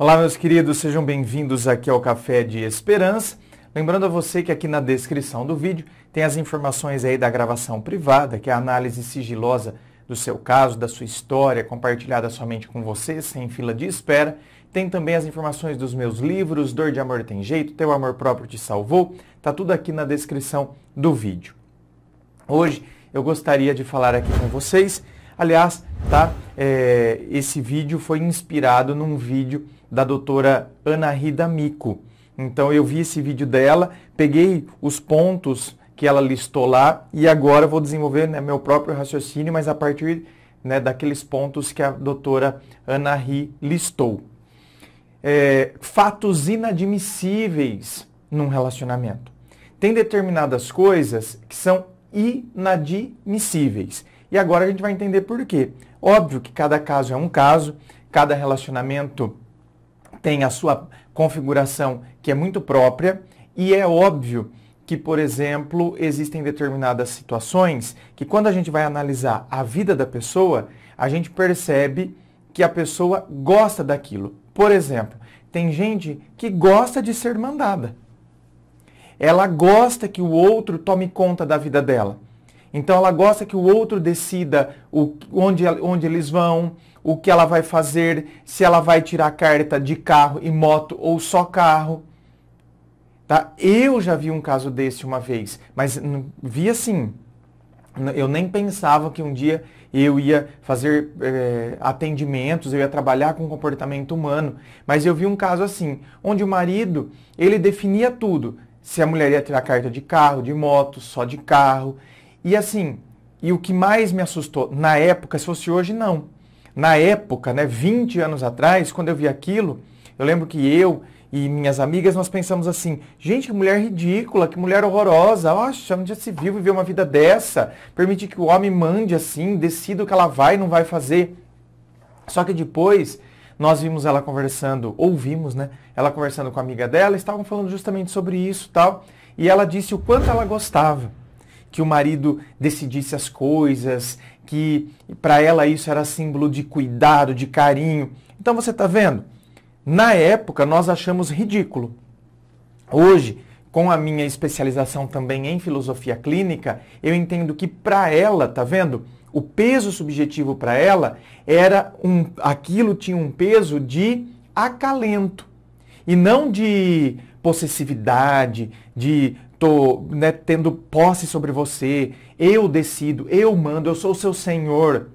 Olá, meus queridos, sejam bem-vindos aqui ao Café de Esperança. Lembrando a você que aqui na descrição do vídeo tem as informações aí da gravação privada, que é a análise sigilosa do seu caso, da sua história, compartilhada somente com você, sem fila de espera. Tem também as informações dos meus livros, Dor de Amor Tem Jeito, Teu Amor Próprio Te Salvou. Tá tudo aqui na descrição do vídeo. Hoje eu gostaria de falar aqui com vocês, aliás, esse vídeo foi inspirado num vídeo da doutora Anahy D'Amico. Então eu vi esse vídeo dela, peguei os pontos que ela listou lá e agora vou desenvolver meu próprio raciocínio, mas a partir daqueles pontos que a doutora Anahy listou. Fatos inadmissíveis num relacionamento. Tem determinadas coisas que são inadmissíveis. E agora a gente vai entender por quê. Óbvio que cada caso é um caso, cada relacionamento tem a sua configuração que é muito própria e é óbvio que, por exemplo, existem determinadas situações que quando a gente vai analisar a vida da pessoa, a gente percebe que a pessoa gosta daquilo. Por exemplo, tem gente que gosta de ser mandada. Ela gosta que o outro tome conta da vida dela. Então ela gosta que o outro decida onde eles vão, o que ela vai fazer, se ela vai tirar carta de carro e moto ou só carro. Tá? Eu já vi um caso desse uma vez, mas vi assim, eu nem pensava que um dia eu ia fazer atendimentos, eu ia trabalhar com comportamento humano, mas eu vi um caso assim, onde o marido, ele definia tudo, se a mulher ia tirar carta de carro, de moto, só de carro. E assim, e o que mais me assustou, na época, se fosse hoje, não. Na época, 20 anos atrás, quando eu vi aquilo, eu lembro que eu e minhas amigas, nós pensamos assim, gente, que mulher ridícula, que mulher horrorosa, nossa, onde já se viu viver uma vida dessa, permitir que o homem mande assim, decida o que ela vai e não vai fazer. Só que depois, nós vimos ela conversando, ouvimos, ela conversando com a amiga dela, estavam falando justamente sobre isso e tal, e ela disse o quanto ela gostava que o marido decidisse as coisas, que para ela isso era símbolo de cuidado, de carinho. Então você está vendo? Na época nós achamos ridículo. Hoje, com a minha especialização também em filosofia clínica, eu entendo que para ela, tá vendo? O peso subjetivo para ela era aquilo tinha um peso de acalento e não de possessividade, de tendo posse sobre você, eu decido, eu mando, eu sou o seu senhor.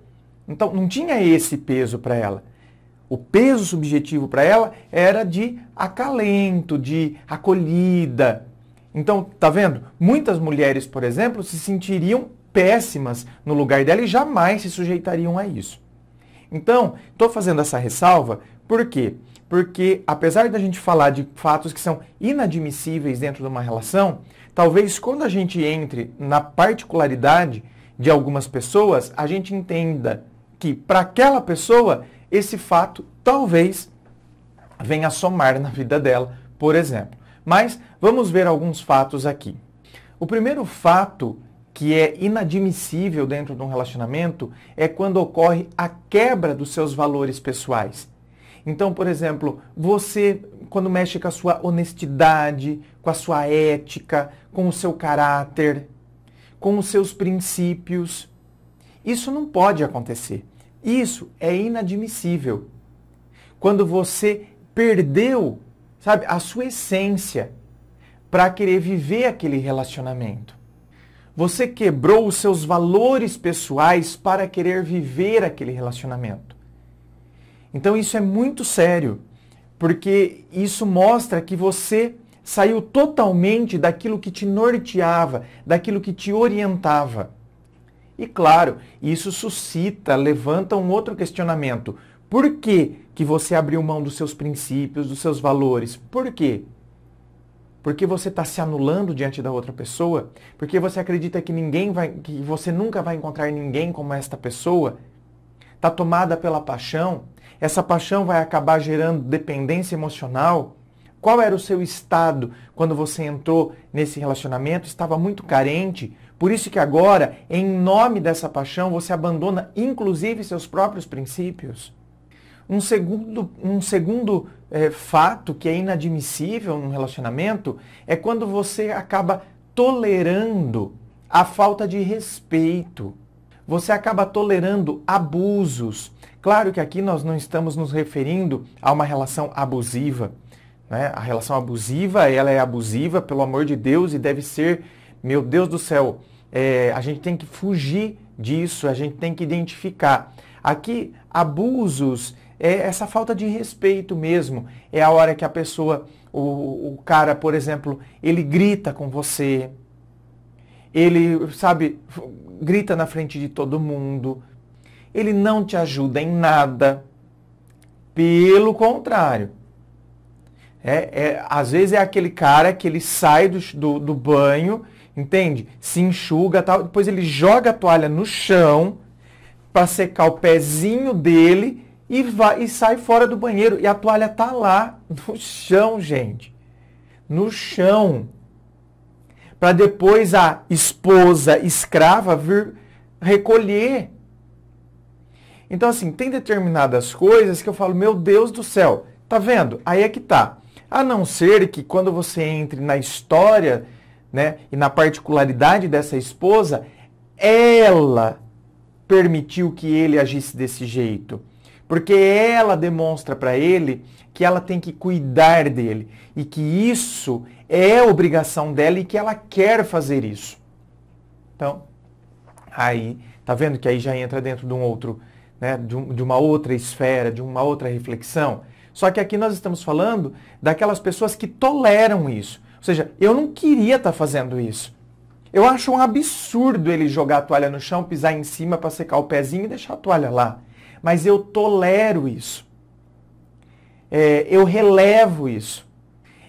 Então, não tinha esse peso para ela. O peso subjetivo para ela era de acalento, de acolhida. Então, tá vendo? Muitas mulheres, por exemplo, se sentiriam péssimas no lugar dela e jamais se sujeitariam a isso. Então, estou fazendo essa ressalva, por quê? Porque, apesar da gente falar de fatos que são inadmissíveis dentro de uma relação, talvez quando a gente entre na particularidade de algumas pessoas, a gente entenda que para aquela pessoa, esse fato talvez venha a somar na vida dela, por exemplo. Mas vamos ver alguns fatos aqui. O primeiro fato que é inadmissível dentro de um relacionamento é quando ocorre a quebra dos seus valores pessoais. Então, por exemplo, você, quando mexe com a sua honestidade, com a sua ética, com o seu caráter, com os seus princípios, isso não pode acontecer. Isso é inadmissível. Quando você perdeu, a sua essência para querer viver aquele relacionamento. Você quebrou os seus valores pessoais para querer viver aquele relacionamento. Então isso é muito sério, porque isso mostra que você saiu totalmente daquilo que te norteava, daquilo que te orientava. E claro, isso levanta um outro questionamento. Por que que você abriu mão dos seus princípios, dos seus valores? Por quê? Porque você está se anulando diante da outra pessoa? Porque você acredita que que você nunca vai encontrar ninguém como esta pessoa? Está tomada pela paixão? Essa paixão vai acabar gerando dependência emocional? Qual era o seu estado quando você entrou nesse relacionamento? Estava muito carente? Por isso que agora, em nome dessa paixão, você abandona inclusive seus próprios princípios? Um segundo fato que é inadmissível num relacionamento é quando você acaba tolerando a falta de respeito. Você acaba tolerando abusos. Claro que aqui nós não estamos nos referindo a uma relação abusiva, né? A relação abusiva, ela é abusiva, pelo amor de Deus, e deve ser, meu Deus do céu, a gente tem que fugir disso, a gente tem que identificar. Aqui, abusos é essa falta de respeito mesmo. É a hora que a pessoa, o cara, por exemplo, ele grita com você, ele, sabe, grita na frente de todo mundo, ele não te ajuda em nada, pelo contrário. Às vezes é aquele cara que ele sai do banho, entende? Se enxuga e tal, depois ele joga a toalha no chão para secar o pezinho dele e sai fora do banheiro. E a toalha tá lá no chão, gente. No chão. Para depois a esposa escrava vir recolher. Então, assim, tem determinadas coisas que eu falo, meu Deus do céu, tá vendo? Aí é que tá. A não ser que quando você entre na história, né, e na particularidade dessa esposa, ela permitiu que ele agisse desse jeito. Porque ela demonstra para ele que ela tem que cuidar dele e que isso é obrigação dela e que ela quer fazer isso. Então, aí, tá vendo que aí já entra dentro de um outro, né, de uma outra esfera, de uma outra reflexão? Só que aqui nós estamos falando daquelas pessoas que toleram isso. Ou seja, eu não queria estar fazendo isso. Eu acho um absurdo ele jogar a toalha no chão, pisar em cima para secar o pezinho e deixar a toalha lá. Mas eu tolero isso. Eu relevo isso.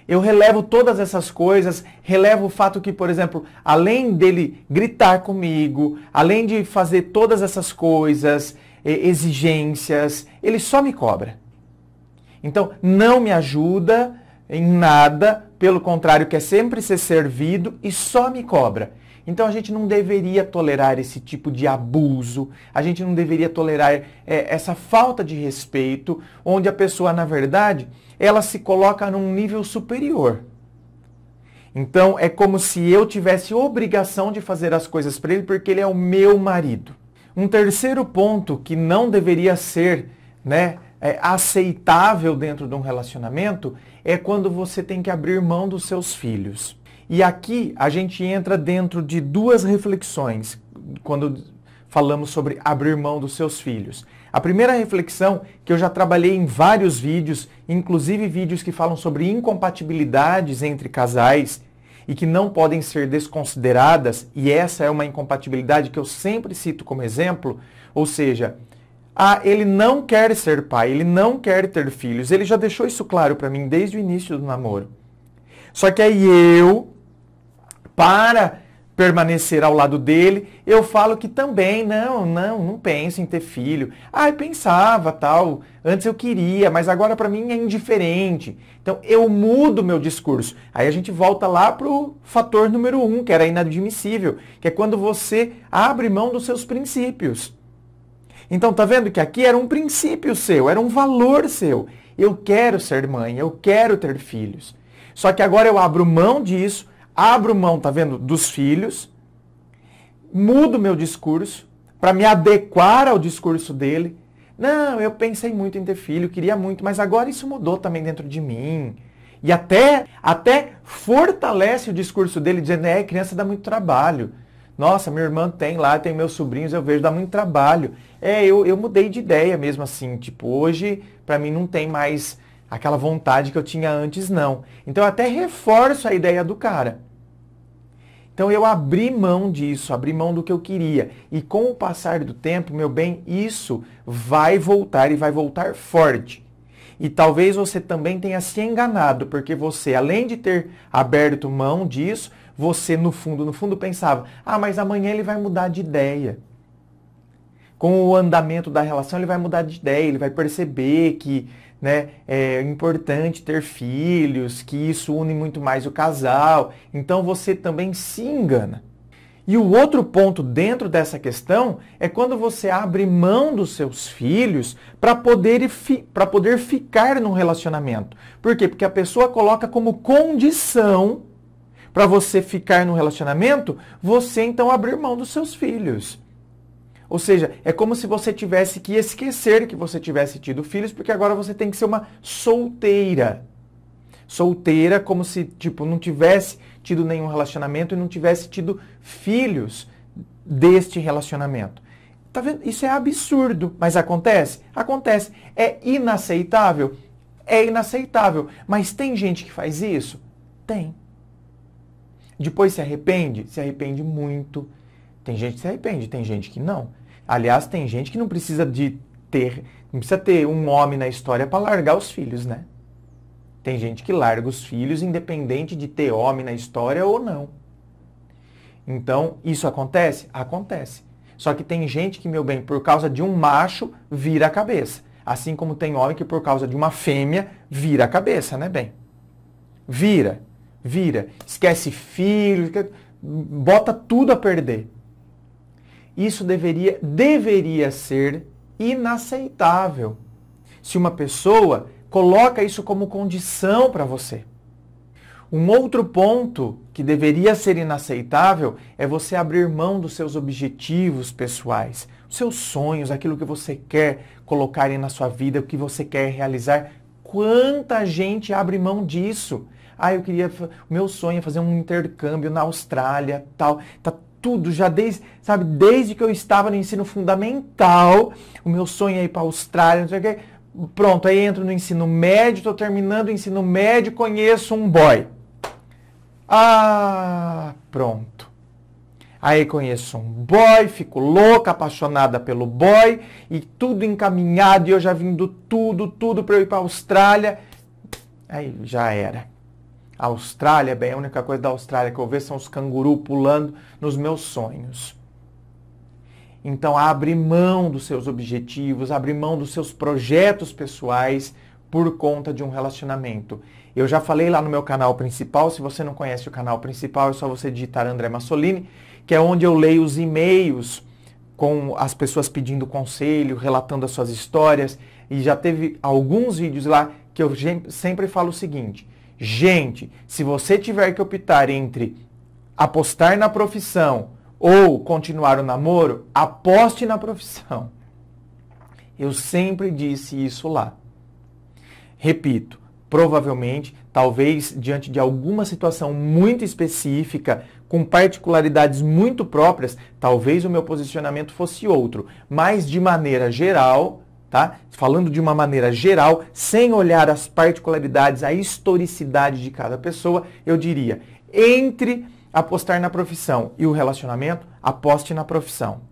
Eu relevo todas essas coisas, relevo o fato que, por exemplo, além dele gritar comigo, além de fazer todas essas coisas, exigências, ele só me cobra. Então, não me ajuda em nada, pelo contrário, quer sempre ser servido e só me cobra. Então, a gente não deveria tolerar esse tipo de abuso, a gente não deveria tolerar essa falta de respeito, onde a pessoa, na verdade, ela se coloca num nível superior. Então, é como se eu tivesse obrigação de fazer as coisas para ele, porque ele é o meu marido. Um terceiro ponto que não deveria ser, né, aceitável dentro de um relacionamento é quando você tem que abrir mão dos seus filhos. E aqui a gente entra dentro de duas reflexões quando falamos sobre abrir mão dos seus filhos. A primeira reflexão, que eu já trabalhei em vários vídeos, inclusive vídeos que falam sobre incompatibilidades entre casais e que não podem ser desconsideradas, e essa é uma incompatibilidade que eu sempre cito como exemplo, ou seja, ele não quer ser pai, ele não quer ter filhos. Ele já deixou isso claro para mim desde o início do namoro. Só que aí para permanecer ao lado dele, eu falo que também, não penso em ter filho. Eu pensava, tal, antes eu queria, mas agora para mim é indiferente. Então eu mudo meu discurso. Aí a gente volta lá pro fator número 1, que era inadmissível, que é quando você abre mão dos seus princípios. Então, tá vendo que aqui era um princípio seu, era um valor seu. Eu quero ser mãe, eu quero ter filhos. Só que agora eu abro mão disso, abro mão, tá vendo, dos filhos, mudo meu discurso para me adequar ao discurso dele. Não, eu pensei muito em ter filho, queria muito, mas agora isso mudou também dentro de mim. E até fortalece o discurso dele, dizendo, criança dá muito trabalho. Nossa, minha irmã tem meus sobrinhos, eu vejo, dá muito trabalho. Eu mudei de ideia mesmo assim, tipo, hoje pra mim não tem mais aquela vontade que eu tinha antes, não. Então eu até reforço a ideia do cara. Então eu abri mão disso, abri mão do que eu queria. E com o passar do tempo, meu bem, isso vai voltar e vai voltar forte. E talvez você também tenha se enganado, porque você, além de ter aberto mão disso, você no fundo pensava, mas amanhã ele vai mudar de ideia. Com o andamento da relação, ele vai mudar de ideia, ele vai perceber que, né, é importante ter filhos, que isso une muito mais o casal. Então você também se engana. E o outro ponto dentro dessa questão é quando você abre mão dos seus filhos para poder ficar num relacionamento. Por quê? Porque a pessoa coloca como condição para você ficar num relacionamento, você então abrir mão dos seus filhos. Ou seja, é como se você tivesse que esquecer que você tivesse tido filhos, porque agora você tem que ser uma solteira. Solteira como se, não tivesse tido nenhum relacionamento e não tivesse tido filhos deste relacionamento. Tá vendo? Isso é absurdo, mas acontece? Acontece. É inaceitável? É inaceitável. Mas tem gente que faz isso? Tem. Depois se arrepende? Se arrepende muito. Tem gente que se arrepende, tem gente que não. Aliás, tem gente que não precisa ter um homem na história para largar os filhos, né? Tem gente que larga os filhos independente de ter homem na história ou não. Então, isso acontece? Acontece. Só que tem gente que, meu bem, por causa de um macho, vira a cabeça. Assim como tem homem que por causa de uma fêmea, vira a cabeça, né, bem? Vira. Esquece filho, bota tudo a perder. Isso deveria ser inaceitável. Se uma pessoa coloca isso como condição para você. Um outro ponto que deveria ser inaceitável é você abrir mão dos seus objetivos pessoais, os seus sonhos, aquilo que você quer colocar aí na sua vida, o que você quer realizar. Quanta gente abre mão disso? O meu sonho é fazer um intercâmbio na Austrália, tal. Tá tudo já desde que eu estava no ensino fundamental, o meu sonho é ir para a Austrália, não sei o quê. Pronto, aí entro no ensino médio, estou terminando o ensino médio, conheço um boy. Pronto. Aí conheço um boy, fico louca, apaixonada pelo boy, e tudo encaminhado, e eu já vindo tudo para eu ir para a Austrália. Aí já era. A Austrália, bem, a única coisa da Austrália que eu vejo são os cangurus pulando nos meus sonhos. Então, abre mão dos seus objetivos, abre mão dos seus projetos pessoais por conta de um relacionamento. Eu já falei lá no meu canal principal, se você não conhece o canal principal, é só você digitar André Massolini, que é onde eu leio os e-mails com as pessoas pedindo conselho, relatando as suas histórias, e já teve alguns vídeos lá que eu sempre falo o seguinte: gente, se você tiver que optar entre apostar na profissão ou continuar o namoro, aposte na profissão. Eu sempre disse isso lá. Repito, provavelmente, talvez diante de alguma situação muito específica, com particularidades muito próprias, talvez o meu posicionamento fosse outro. Mas de maneira geral, tá? Falando de uma maneira geral, sem olhar as particularidades, a historicidade de cada pessoa, eu diria, entre apostar na profissão e o relacionamento, aposte na profissão.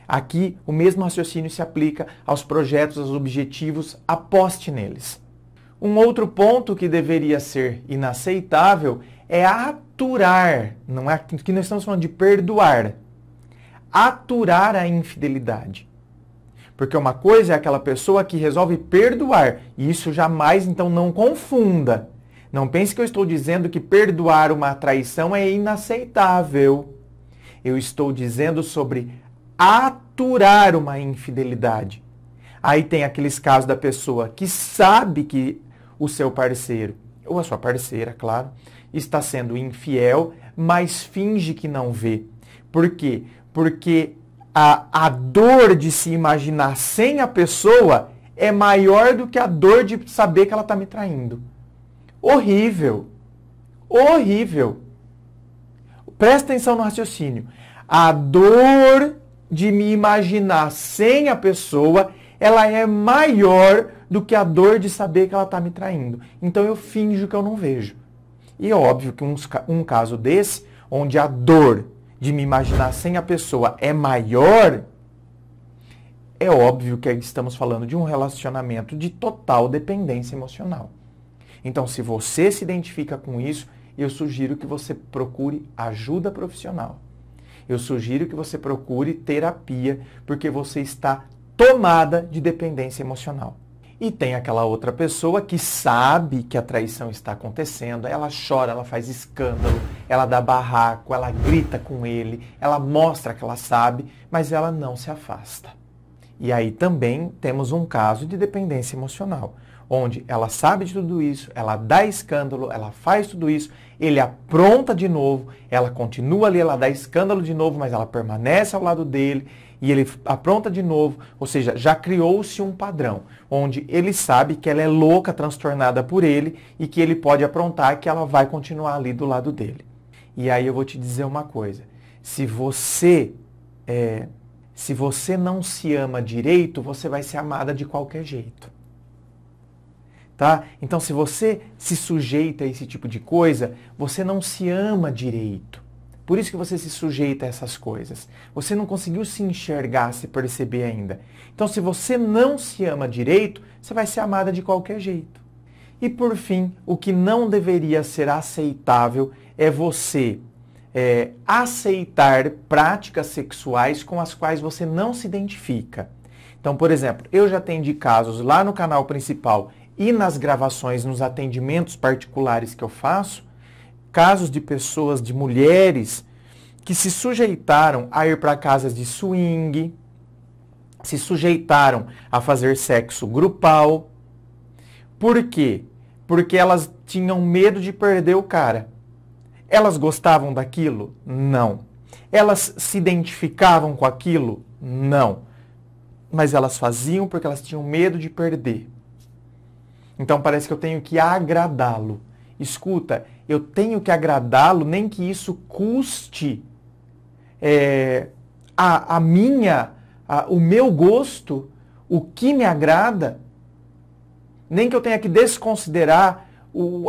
Aqui, o mesmo raciocínio se aplica aos projetos, aos objetivos, aposte neles. Um outro ponto que deveria ser inaceitável é aturar, não é que nós estamos falando de perdoar, aturar a infidelidade. Porque uma coisa é aquela pessoa que resolve perdoar, e isso jamais, então, não confunda. Não pense que eu estou dizendo que perdoar uma traição é inaceitável. Eu estou dizendo sobre aturar uma infidelidade. Aí tem aqueles casos da pessoa que sabe que o seu parceiro, ou a sua parceira, claro, está sendo infiel, mas finge que não vê. Por quê? Porque a dor de se imaginar sem a pessoa é maior do que a dor de saber que ela está me traindo. Horrível. Horrível. Presta atenção no raciocínio. A dor de me imaginar sem a pessoa, ela é maior do que a dor de saber que ela está me traindo. Então eu finjo que eu não vejo. E é óbvio que um caso desse, onde a dor de me imaginar sem a pessoa é maior, é óbvio que estamos falando de um relacionamento de total dependência emocional. Então, se você se identifica com isso, eu sugiro que você procure ajuda profissional. Eu sugiro que você procure terapia, porque você está tomada de dependência emocional. E tem aquela outra pessoa que sabe que a traição está acontecendo, ela chora, ela faz escândalo, ela dá barraco, ela grita com ele, ela mostra que ela sabe, mas ela não se afasta. E aí também temos um caso de dependência emocional, onde ela sabe de tudo isso, ela dá escândalo, ela faz tudo isso, ele apronta de novo, ela continua ali, ela dá escândalo de novo, mas ela permanece ao lado dele e ele apronta de novo, ou seja, já criou-se um padrão, onde ele sabe que ela é louca, transtornada por ele e que ele pode aprontar, que ela vai continuar ali do lado dele. E aí eu vou te dizer uma coisa, se você não se ama direito, você vai ser amada de qualquer jeito. Tá? Então, se você se sujeita a esse tipo de coisa, você não se ama direito. Por isso que você se sujeita a essas coisas. Você não conseguiu se enxergar, se perceber ainda. Então, se você não se ama direito, você vai ser amada de qualquer jeito. E, por fim, o que não deveria ser aceitável é você aceitar práticas sexuais com as quais você não se identifica. Então, por exemplo, eu já atendi casos lá no canal principal e nas gravações, nos atendimentos particulares que eu faço, casos de pessoas, de mulheres, que se sujeitaram a ir para casas de swing, se sujeitaram a fazer sexo grupal. Por quê? Porque elas tinham medo de perder o cara. Elas gostavam daquilo? Não. Elas se identificavam com aquilo? Não. Mas elas faziam porque elas tinham medo de perder. Então parece que eu tenho que agradá-lo. Escuta, eu tenho que agradá-lo, nem que isso custe o meu gosto, o que me agrada, nem que eu tenha que desconsiderar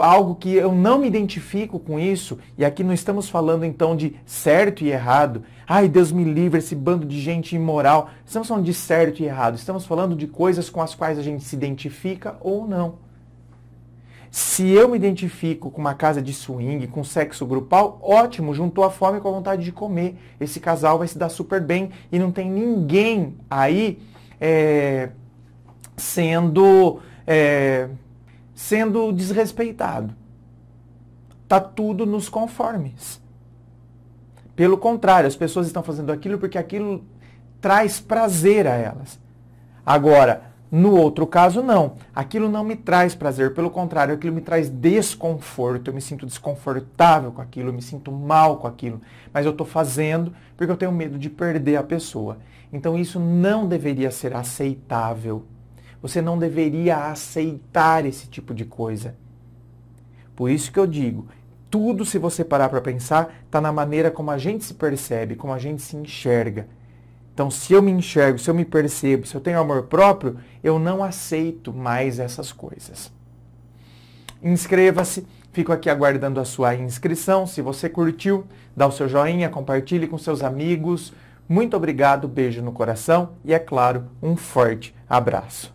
algo que eu não me identifico com isso. E aqui não estamos falando então de certo e errado. Ai, Deus me livre, esse bando de gente imoral. Estamos falando de certo e errado. Estamos falando de coisas com as quais a gente se identifica ou não. Se eu me identifico com uma casa de swing, com sexo grupal, ótimo, juntou a fome com a vontade de comer. Esse casal vai se dar super bem e não tem ninguém aí sendo desrespeitado. Tá tudo nos conformes. Pelo contrário, as pessoas estão fazendo aquilo porque aquilo traz prazer a elas. Agora, no outro caso, não. Aquilo não me traz prazer, pelo contrário, aquilo me traz desconforto. Eu me sinto desconfortável com aquilo, eu me sinto mal com aquilo. Mas eu estou fazendo porque eu tenho medo de perder a pessoa. Então isso não deveria ser aceitável. Você não deveria aceitar esse tipo de coisa. Por isso que eu digo, tudo, se você parar para pensar, está na maneira como a gente se percebe, como a gente se enxerga. Então, se eu me enxergo, se eu me percebo, se eu tenho amor próprio, eu não aceito mais essas coisas. Inscreva-se, fico aqui aguardando a sua inscrição. Se você curtiu, dá o seu joinha, compartilhe com seus amigos. Muito obrigado, beijo no coração e, é claro, um forte abraço.